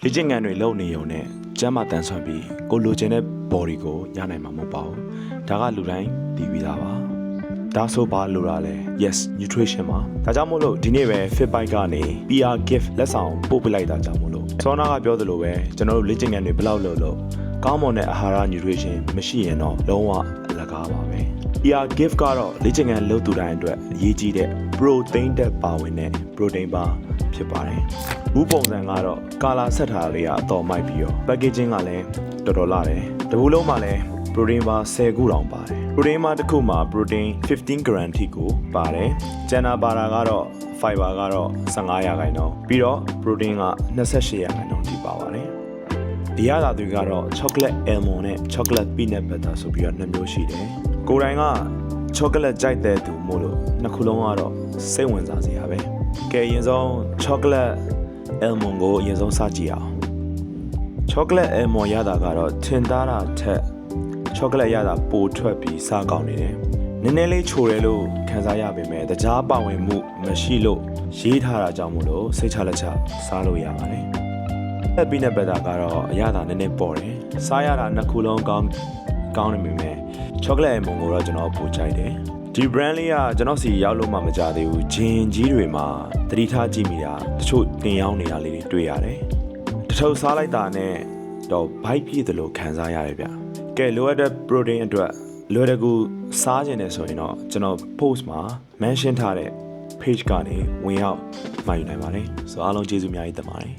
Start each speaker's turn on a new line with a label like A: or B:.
A: လေ့ကျင့်ခန်းတွေလုပ်နေုံနဲ့ကျန်းမာတန်ဆွမ်းပြီးကိုလိုချင်တဲ့ body ကိုရနိုင်မှာမဟုတ်ပါဘူးဒါကလူတိုင်းသိပြီးသားပါဒါဆိုပါလိုတာလဲ yes nutrition ပါဒါကြောင့်မို့လို့ဒီနေ့ပဲ Fitbite ကနေ PR gift လက်ဆောင်ပို့ပေးလိုက်တာကြောင့်မို့လို့စောနာကပြောသလိုပဲကျွန်တော်တို့လေ့ကျင့်ခန်းတွေဘယ်လောက်လုပ်လို့ကောင်းမွန်တဲ့အာဟာရ nutrition မရှိရင်တော့လုံးဝအလကားပါပဲ PR gift ကတော့လေ့ကျင့်ခန်းလုပ်သူတိုင်းအတွက်အရေးကြီးတဲ့ protein တက်ပါဝင်တဲ့ protein bar ဖြစ်ပါတယ်။ဘူးပုံစံကတော့ကာလာဆက်ထားလေးကအတော်မိုက်ပြီးတော့ packaging ကလည်းတော်တော်လာတယ်။တဘူးလုံးမှာလည်း protein bar 10ခုတောင်ပါတယ်။ protein bar တစ်ခုမှာ protein 15 gram ထိကိုပါတယ်။ကျန်တာပါတာကတော့ fiber ကတော့15ရာခိုင်နှုန်းပြီးတော့ protein က28ရာခိုင်နှုန်းထိပါပါတယ်။ဒီရတာတွေကတော့ chocolate almond နဲ့ chocolate peanut butter ဆိုပြီးတော့နှစ်မျိုးရှိတယ်။ကိုယ်တိုင်က chocolate ကြိုက်တဲ့သူမို့လို့နှစ်ခုလုံးကတော့စိတ်ဝင်စားစရာပဲ။ကဲအရင်ဆုံး chocolate almond ကိုအရင်ဆုံးစကြည့်အောင် chocolate almond ရတာကတော့ထင်သားတာထက် chocolate ရတာပိုထွက်ပြီးစားကောင်းနေတယ်နည်းနည်းလေးချိုတယ်လို့ခံစားရပေမဲ့တကြားပါဝင်မှုမရှိလို့ရေးထားတာကြောင့်မို့လို့စိတ်ချလက်ချစားလို့ရပါတယ်။peanut butter ကတော့အရသာနည်းနည်းပေါ်တယ်စားရတာနှစ်ခုလုံးကောင်းနေပေမဲ့ chocolate almond ကိုတော့ကျွန်တော်ပိုကြိုက်တယ်ဒီ brand လေးကကျွန်တော်စီရောက်လို့မှမကြသေးဘူးဂျင်ကြီးတွေမှာသတိထားကြည့်မိတာတချို့တင်ရောက်နေတာလေးတွေတွေ့ရတယ်တထုပ်စားလိုက်တာနဲ့တော့ bite ပြည့်တယ်လို့ခံစားရတယ်ဗျကဲလိုအပ်တဲ့ protein အတွက်လွယ်တကူစားခြင်းနဲ့ဆိုရင်တော့ကျွန်တော် post မှာ mention ထားတဲ့ page ကနေဝင်ရောက်မှာယူနိုင်ပါတယ်ဆိုတော့အားလုံးကျေးဇူးအများကြီးတင်ပါတယ်